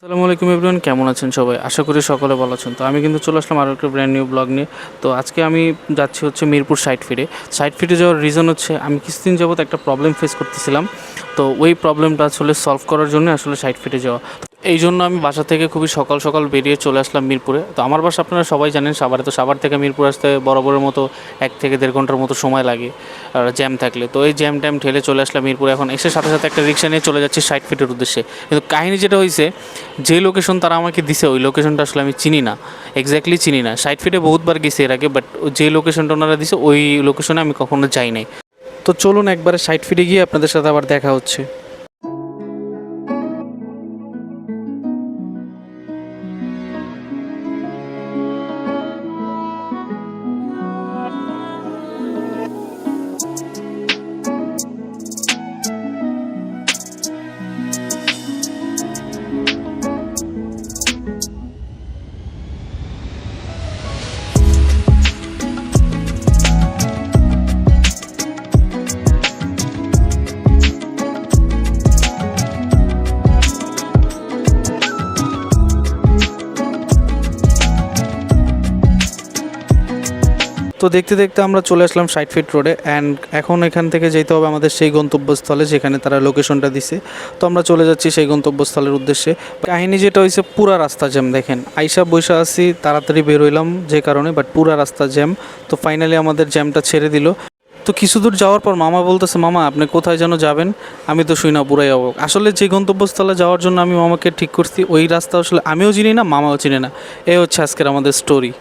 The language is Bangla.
আসসালামু আলাইকুম এভরিওয়ান, কেমন আছেন সবাই? আশা করি সকলে ভালো আছেন। তো আমি কিন্তু চলে আসলাম আরও একটা ব্র্যান্ড নিউ ব্লগ নিয়ে। তো আজকে আমি যাচ্ছি হচ্ছে মিরপুর সাইড ফিটে যাওয়ার রিজন হচ্ছে আমি কিছুদিন যাবত একটা প্রবলেম ফেস করতেছিলাম। তো ওই প্রবলেমটা আসলে সলভ করার জন্য আসলে সাইড ফিটে যাওয়া। এই জন্য আমি বাসা থেকে খুবই সকাল সকাল বেরিয়ে চলে আসলাম মিরপুরে। তো আমার বাসা আপনারা সবাই জানেন সাভারে। তো সাভার থেকে মিরপুর আসতে বরাবরের মতো 1 থেকে দেড় ঘন্টার মতো সময় লাগে আর জ্যাম থাকলে। তো এই জ্যাম ট্যাম ঠেলে চলে আসলাম মিরপুরে। এখন এসে সাথে সাথে একটা রিক্সা নিয়ে চলে যাচ্ছি সাইড ফিটের উদ্দেশ্যে। কিন্তু কাহিনী যেটা হয়েছে, যে লোকেশন তারা আমাকে দিছে ওই লোকেশনটা আসলে আমি চিনি না, এক্স্যাক্টলি চিনি না। সাইড ফিটে বহুতবার গেছি এর আগে, বাট যে লোকেশনটা ওনারা দিছে ওই লোকেশনে আমি কখনো যাই নাই। তো চলুন একবারে সাইড ফিটে গিয়ে আপনাদের সাথে আবার দেখা হচ্ছে। তো দেখতে দেখতে আমরা চলে আসলাম সাইড ফিট রোডে, অ্যান্ড এখন এখান থেকে যেতে হবে আমাদের সেই গন্তব্যস্থলে যেখানে তারা লোকেশনটা দিছে। তো আমরা চলে যাচ্ছি সেই গন্তব্যস্থলের উদ্দেশ্যে। কাহিনী যেটা হয়েছে, পুরা রাস্তা জ্যাম। দেখেন আইসা বৈশা আছি, তাড়াতাড়ি বের হইলাম যে কারণে, বাট পুরা রাস্তা জ্যাম। তো ফাইনালি আমাদের জ্যামটা ছেড়ে দিল। তো কিছু দূর যাওয়ার পর মামা বলতেছে, মামা আপনি কোথায় যেন যাবেন? আমি তো শুই না পুরাই অবাক। আসলে যে গন্তব্যস্থলে যাওয়ার জন্য আমি মামাকে ঠিক করছি ওই রাস্তা আসলে আমিও চিনি না, মামাও চিনি না। এই হচ্ছে আজকের আমাদের স্টোরি।